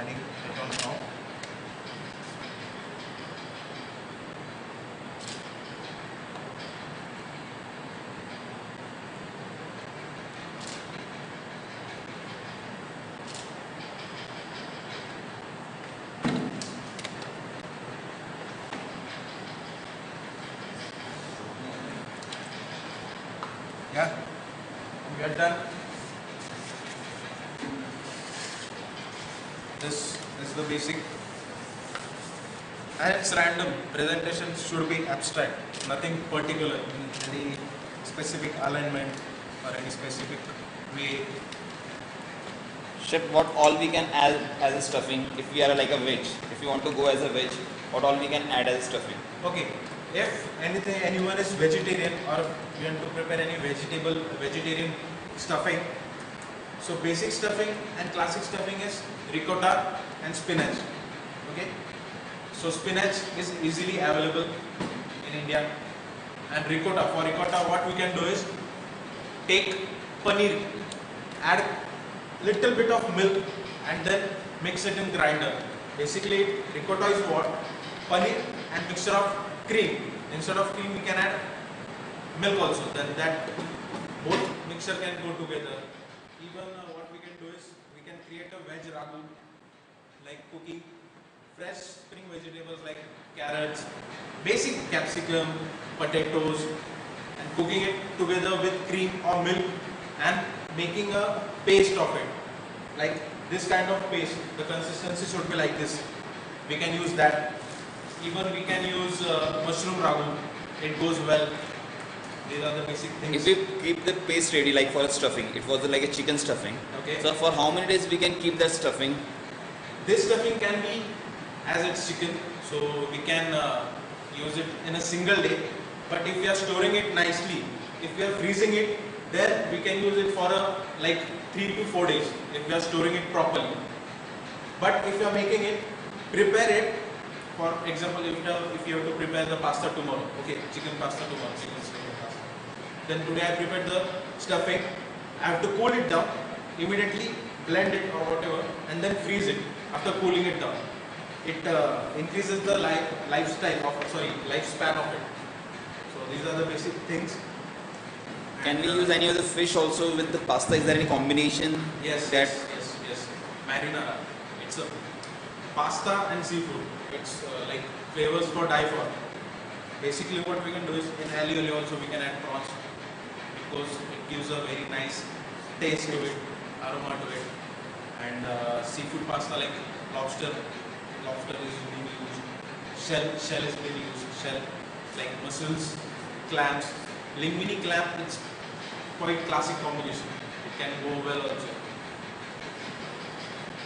adding it on top. Yeah, we are done. This is the basic, and it's random. Presentation should be abstract, nothing particular in any specific alignment or any specific way. Chef, what all we can add as a stuffing if we are like a veg? If you want to go as a veg, what all we can add as a stuffing? Okay, if anyone is vegetarian or you want to prepare any vegetarian stuffing, so basic stuffing and classic stuffing is ricotta and spinach. Okay, so spinach is easily available in India, and ricotta, for ricotta what we can do is take paneer, add little bit of milk and then mix it in grinder. Basically ricotta is what? Paneer and mixture of cream. Instead of cream we can add milk also, then that both mixture can go together. Even what we can do is we can create a veg ragu, like cooking fresh spring vegetables like carrots, basic capsicum, potatoes, and cooking it together with cream or milk and making a paste of it, like this kind of paste. The consistency should be like this. We can use that. Even we can use mushroom ragu, it goes well. These are the basic things. If we keep the paste ready like for a stuffing, it was like a chicken stuffing. Okay. So for how many days we can keep that stuffing? This stuffing can be as it's chicken, so we can use it in a single day. But if we are storing it nicely, if we are freezing it, then we can use it for like 3 to 4 days if we are storing it properly. But if you are making it, prepare it. For example, if you have to prepare the pasta tomorrow, okay, chicken pasta tomorrow, chicken stuffing pasta. Then today I prepared the stuffing. I have to cool it down, immediately blend it or whatever, and then freeze it after cooling it down. It increases the lifespan of it. So these are the basic things. Can we use any of the fish also with the pasta? Is there any combination? Yes, that yes. Marinara. It's a pasta and seafood. It's like flavors for die for. Basically, what we can do is in alio olio also we can add prawns because it gives a very nice taste to it, aroma to it. And seafood pasta like lobster is being used. Shell is being used. Shell like mussels, clams, linguine clam. It's quite classic combination. It can go well also.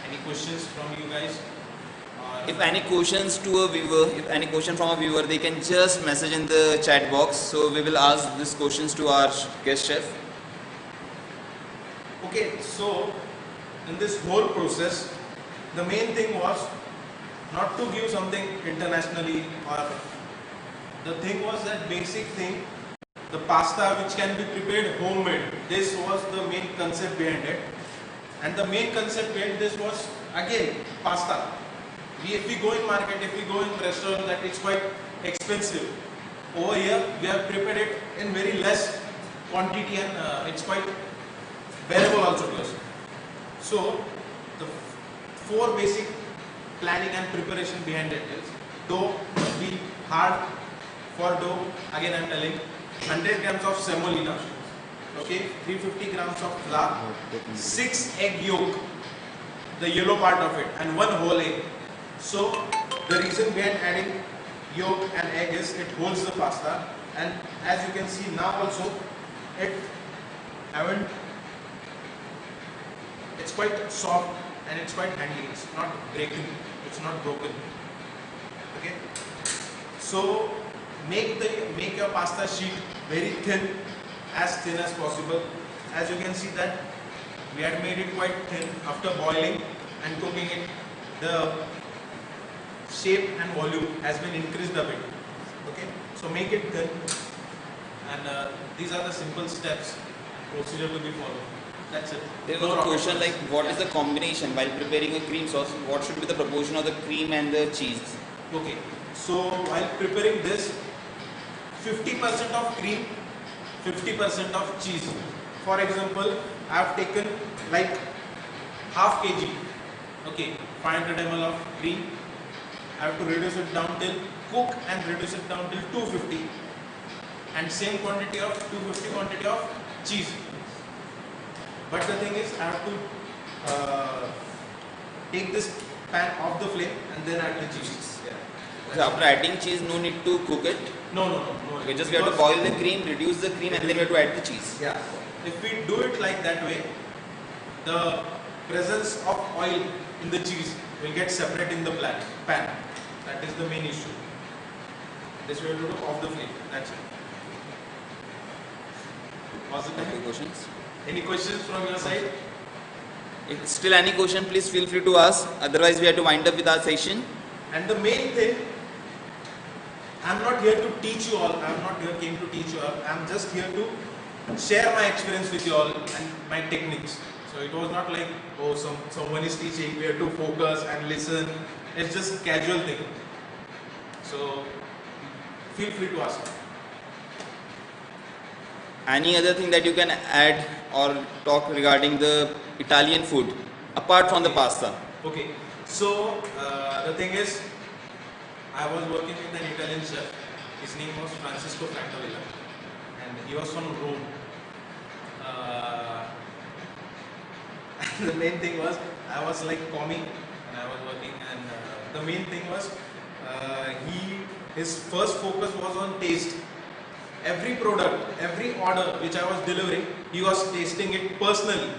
Any questions from you guys? if any questions to a viewer, if any question from a viewer, they can just message in the chat box. So we will ask these questions to our guest chef. Okay, so in this whole process, the main thing was not to give something internationally, or the thing was that basic thing, the pasta which can be prepared homemade. This was the main concept behind it, and the main concept behind this was again pasta. If we go in market, if we go in restaurant, that it's quite expensive. Over here, we have prepared it in very less quantity, and it's quite bearable also to us. So the four basic planning and preparation behind it is dough must be hard. For dough, again I am telling 100 grams of semolina, okay, 350 grams of flour, 6 egg yolk, the yellow part of it, and 1 whole egg. So the reason behind adding yolk and egg is it holds the pasta, and as you can see now also it's quite soft and it's quite handy. It's not breaking, it's not broken. Okay. So make your pasta sheet very thin, as thin as possible. As you can see that we had made it quite thin after boiling and cooking it. The shape and volume has been increased a bit. Okay. So make it thin, and these are the simple steps and procedure to be followed. That's it. There No was a rocket question science. like, what is the combination while preparing a cream sauce? What should be the proportion of the cream and the cheese? Okay, so while preparing this, 50% of cream, 50% of cheese. For example, I have taken like half kg, okay, 500 ml of cream. I have to reduce it down till cook and reduce it down till 250, and same quantity of 250 quantity of cheese. But the thing is, I have to take this pan off the flame and then add the cheese. So after adding cheese, no need to cook it. No. We just have to boil the cream, reduce the cream, and then we have to add the cheese. Yeah. If we do it like that way, the presence of oil in the cheese will get separate in the pan. That is the main issue. This we have to do off the flame. That's it. Was it Okay, any? questions? Any questions from your side? If still any question, please feel free to ask. Otherwise, we have to wind up with our session. And the main thing, I'm not here to teach you all. I'm not here came to teach you all. I'm just here to share my experience with you all and my techniques. So it was not like, oh, someone is teaching, we have to focus and listen. It's just casual thing. So feel free to ask. Any other thing that you can add or talk regarding the Italian food apart from the pasta? Okay. So the thing is, I was working with an Italian chef. His name was Francisco Francavilla, and he was from Rome. The main thing was, I was like commie and I was working, and the main thing was, his first focus was on taste. Every product, every order which I was delivering, he was tasting it personally.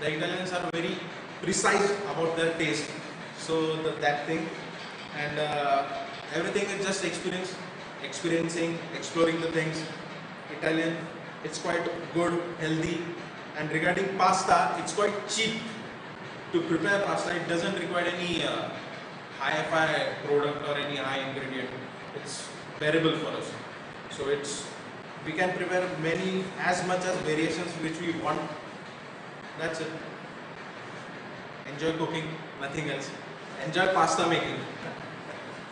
The Italians are very precise about their taste. So that thing, and everything is just experiencing, exploring the things. Italian, it's quite good, healthy. And regarding pasta, it's quite cheap to prepare pasta. It doesn't require any hi-fi product or any high ingredient. It's bearable for us. So we can prepare as much as variations which we want. That's it. Enjoy cooking, nothing else. Enjoy pasta making.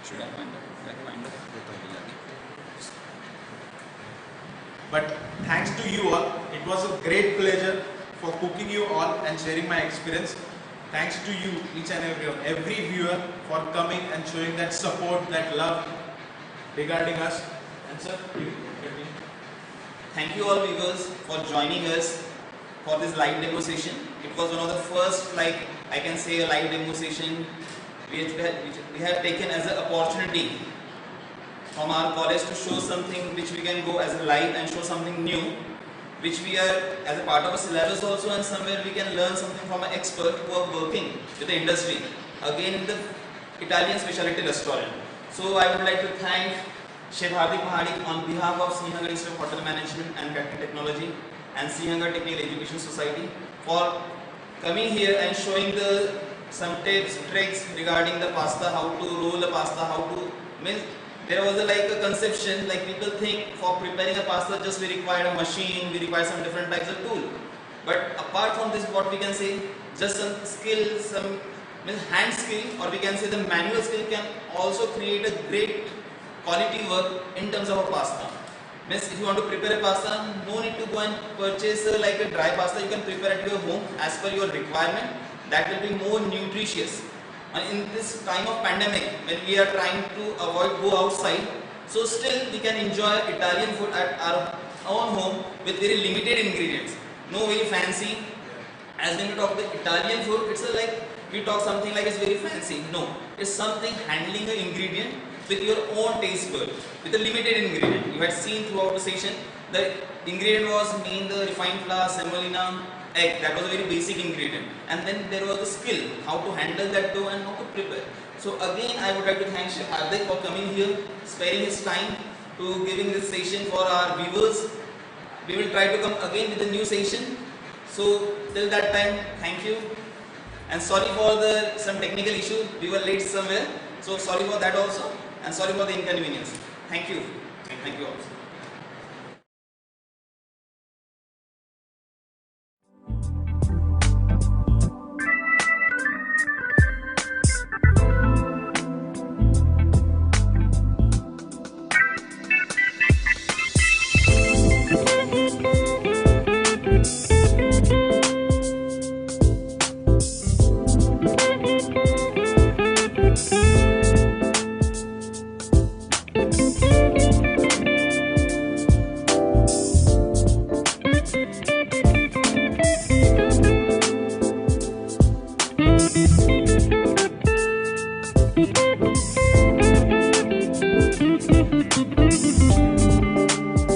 Should I wind up? But thanks to you all, it was a great pleasure for cooking you all and sharing my experience. Thanks to you, each and every viewer, for coming and showing that support, that love regarding us. And sir, you continue. Thank you all viewers for joining us for this live demo session. It was one of the first, like I can say, a live demo session which we have taken as an opportunity from our college to show something which we can go as a live and show something new, which we are as a part of a syllabus also, and somewhere we can learn something from an expert who are working with the industry, again in the Italian specialty restaurant. So I would like to thank Chef Hardik Pahadi on behalf of Sinhagar Institute of Hotel Management and Catering Technology and Sinhagar Technical Education Society for coming here and showing some tips, tricks regarding the pasta, how to roll a pasta, there was a conception, like people think for preparing a pasta just we require a machine, we require some different types of tool. But apart from this, what we can say, just some skill, some hand skill, or we can say the manual skill can also create a great quality work in terms of a pasta. If you want to prepare a pasta, no need to go and purchase like a dry pasta. You can prepare at your home as per your requirement. That will be more nutritious. And in this time of pandemic, when we are trying to avoid go outside, so still we can enjoy Italian food at our own home with very limited ingredients. No very fancy. As when we talk the Italian food, it's we talk something like it's very fancy. No, it's something handling the ingredient with your own taste bud, with a limited ingredient. You had seen throughout the session, the ingredient was the refined flour, semolina, egg. That was a very basic ingredient. And then there was the skill, how to handle that dough and how to prepare. So again, I would like to thank Chef Hardik for coming here, sparing his time to giving this session for our viewers. We will try to come again with a new session. So till that time, thank you. And sorry for some technical issue. We were late somewhere. So sorry for that also. And sorry for the inconvenience. Thank you. Thank you also. है।